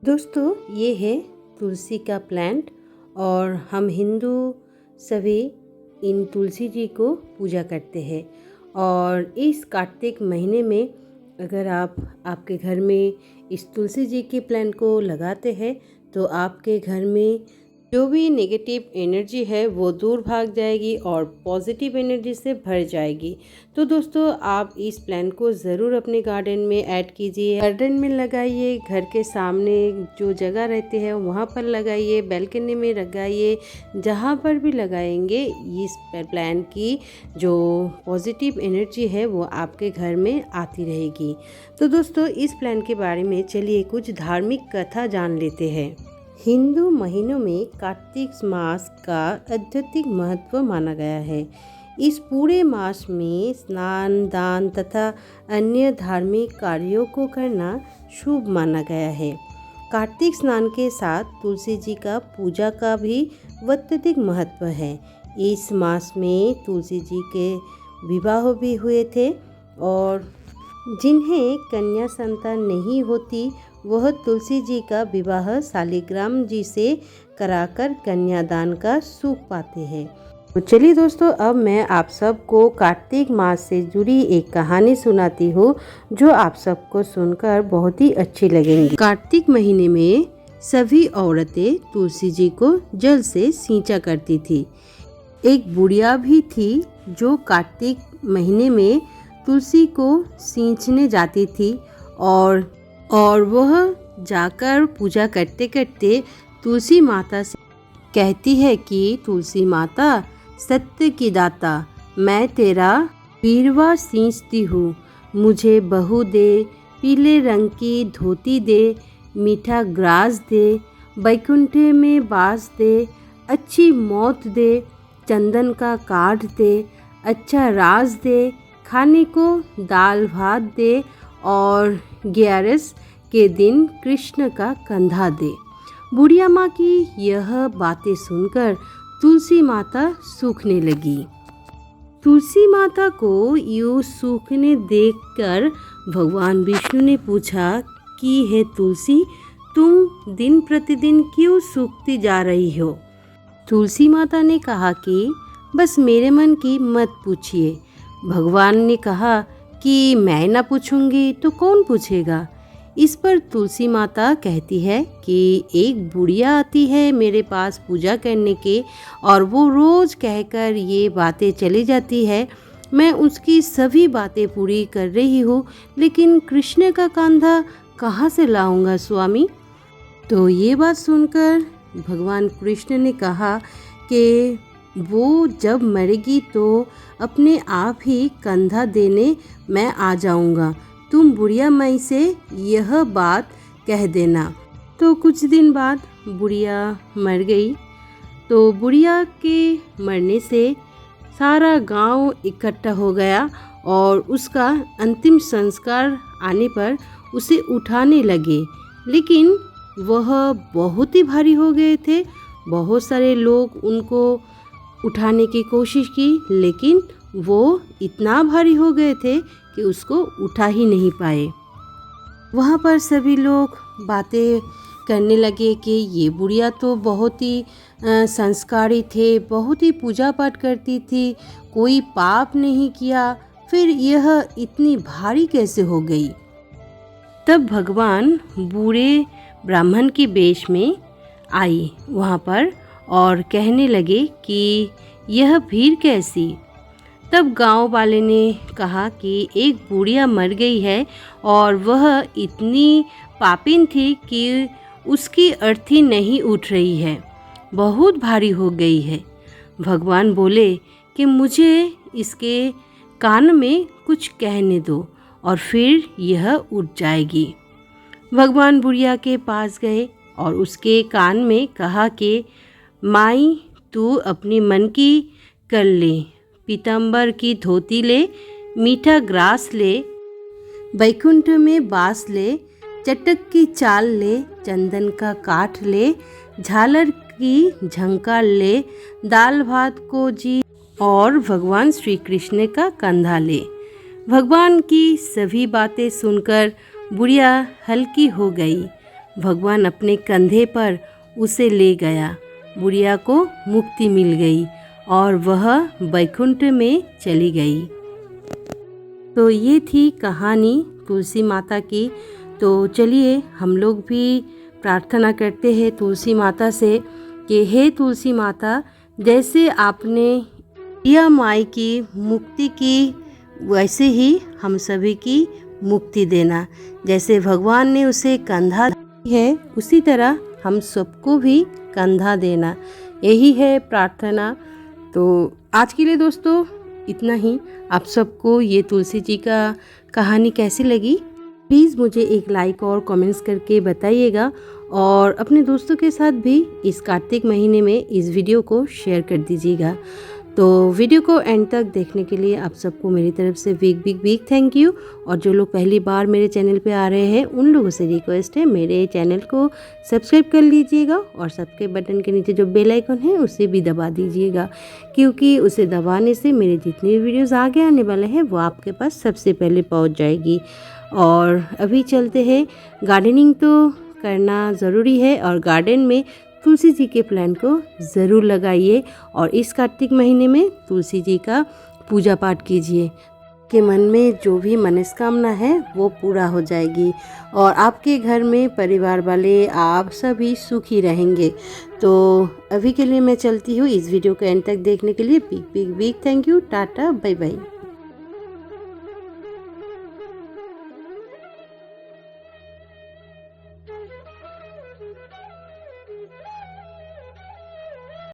दोस्तों, ये है तुलसी का प्लांट और हम हिंदू सभी इन तुलसी जी को पूजा करते हैं। और इस कार्तिक महीने में अगर आप आपके घर में इस तुलसी जी के प्लांट को लगाते हैं तो आपके घर में जो भी नेगेटिव एनर्जी है वो दूर भाग जाएगी और पॉजिटिव एनर्जी से भर जाएगी। तो दोस्तों, आप इस प्लांट को ज़रूर अपने गार्डन में ऐड कीजिए। गार्डन में लगाइए, घर के सामने जो जगह रहती है वहाँ पर लगाइए, बैल्कनी में लगाइए। जहाँ पर भी लगाएंगे इस प्लांट की जो पॉजिटिव एनर्जी है वो आपके घर में आती रहेगी। तो दोस्तों, इस प्लांट के बारे में चलिए कुछ धार्मिक कथा जान लेते हैं। हिंदू महीनों में कार्तिक मास का आध्यात्मिक महत्व माना गया है। इस पूरे मास में स्नान, दान तथा अन्य धार्मिक कार्यों को करना शुभ माना गया है। कार्तिक स्नान के साथ तुलसी जी का पूजा का भी अत्यधिक महत्व है। इस मास में तुलसी जी के विवाह भी हुए थे और जिन्हें कन्या संतान नहीं होती वह तुलसी जी का विवाह शालिग्राम जी से कराकर कन्यादान का सुख पाते हैं। तो चलिए दोस्तों, अब मैं आप सबको कार्तिक मास से जुड़ी एक कहानी सुनाती हूँ जो आप सबको सुनकर बहुत ही अच्छी लगेंगी। कार्तिक महीने में सभी औरतें तुलसी जी को जल से सींचा करती थी। एक बुढ़िया भी थी जो कार्तिक महीने में तुलसी को सींचने जाती थी और वह जाकर पूजा करते करते तुलसी माता से कहती है कि तुलसी माता, सत्य की दाता, मैं तेरा पीरवा सींचती हूँ। मुझे बहू दे, पीले रंग की धोती दे, मीठा ग्रास दे, बैकुंठ में वास दे, अच्छी मौत दे, चंदन का काठ दे, अच्छा राज दे, खाने को दाल भात दे और 11 के दिन कृष्ण का कंधा दे। बुढ़िया माँ की यह बातें सुनकर तुलसी माता सूखने लगी। तुलसी माता को यूं सूखने देखकर भगवान विष्णु ने पूछा कि हे तुलसी, तुम दिन प्रतिदिन क्यों सूखती जा रही हो? तुलसी माता ने कहा कि बस मेरे मन की मत पूछिए। भगवान ने कहा कि मैं ना पूछूंगी तो कौन पूछेगा? इस पर तुलसी माता कहती है कि एक बुढ़िया आती है मेरे पास पूजा करने के और वो रोज़ कहकर ये बातें चली जाती है। मैं उसकी सभी बातें पूरी कर रही हूँ, लेकिन कृष्ण का कंधा कहाँ से लाऊंगा स्वामी? तो ये बात सुनकर भगवान कृष्ण ने कहा कि वो जब मरेगी तो अपने आप ही कंधा देने मैं आ जाऊंगा। तुम बुढ़िया माई से यह बात कह देना। तो कुछ दिन बाद बुढ़िया मर गई। तो बुढ़िया के मरने से सारा गांव इकट्ठा हो गया और उसका अंतिम संस्कार आने पर उसे उठाने लगे, लेकिन वह बहुत ही भारी हो गए थे। बहुत सारे लोग उनको उठाने की कोशिश की, लेकिन वो इतना भारी हो गए थे कि उसको उठा ही नहीं पाए। वहाँ पर सभी लोग बातें करने लगे कि ये बुढ़िया तो बहुत ही संस्कारी थे, बहुत ही पूजा पाठ करती थी, कोई पाप नहीं किया, फिर यह इतनी भारी कैसे हो गई? तब भगवान बूढ़े ब्राह्मण के वेश में आई वहाँ पर और कहने लगे कि यह भीड़ कैसी? तब गांव वाले ने कहा कि एक बुढ़िया मर गई है और वह इतनी पापिन थी कि उसकी अर्थी नहीं उठ रही है, बहुत भारी हो गई है। भगवान बोले कि मुझे इसके कान में कुछ कहने दो और फिर यह उठ जाएगी। भगवान बुढ़िया के पास गए और उसके कान में कहा कि माई, तू अपनी मन की कर ले, पीताम्बर की धोती ले, मीठा ग्रास ले, बैकुंठ में बास ले, चटक की चाल ले, चंदन का काठ ले, झालर की झंकार ले, दाल भात को जी और भगवान श्री कृष्ण का कंधा ले। भगवान की सभी बातें सुनकर बुढ़िया हल्की हो गई। भगवान अपने कंधे पर उसे ले गया। बुढ़िया को मुक्ति मिल गई और वह वैकुंठ में चली गई। तो ये थी कहानी तुलसी माता की। तो चलिए हम लोग भी प्रार्थना करते हैं तुलसी माता से कि हे तुलसी माता, जैसे आपने यह माई की मुक्ति की वैसे ही हम सभी की मुक्ति देना। जैसे भगवान ने उसे कंधा है उसी तरह हम सबको भी कंधा देना। यही है प्रार्थना। तो आज के लिए दोस्तों इतना ही। आप सबको ये तुलसी जी का कहानी कैसी लगी प्लीज़ मुझे एक लाइक और कमेंट्स करके बताइएगा, और अपने दोस्तों के साथ भी इस कार्तिक महीने में इस वीडियो को शेयर कर दीजिएगा। तो वीडियो को एंड तक देखने के लिए आप सबको मेरी तरफ से बिग थैंक यू। और जो लोग पहली बार मेरे चैनल पे आ रहे हैं उन लोगों से रिक्वेस्ट है मेरे चैनल को सब्सक्राइब कर लीजिएगा, और सब्सक्राइब बटन के नीचे जो बेल आइकन है उसे भी दबा दीजिएगा, क्योंकि उसे दबाने से मेरे जितने भी वीडियोज़ आगे आने वाले हैं वो आपके पास सबसे पहले पहुँच जाएगी। और अभी चलते हैं, गार्डनिंग तो करना ज़रूरी है और गार्डन में तुलसी जी के प्लांट को ज़रूर लगाइए, और इस कार्तिक महीने में तुलसी जी का पूजा पाठ कीजिए कि मन में जो भी मनस्कामना है वो पूरा हो जाएगी और आपके घर में परिवार वाले आप सभी सुखी रहेंगे। तो अभी के लिए मैं चलती हूँ। इस वीडियो को एंड तक देखने के लिए big thank you. Tata bye bye.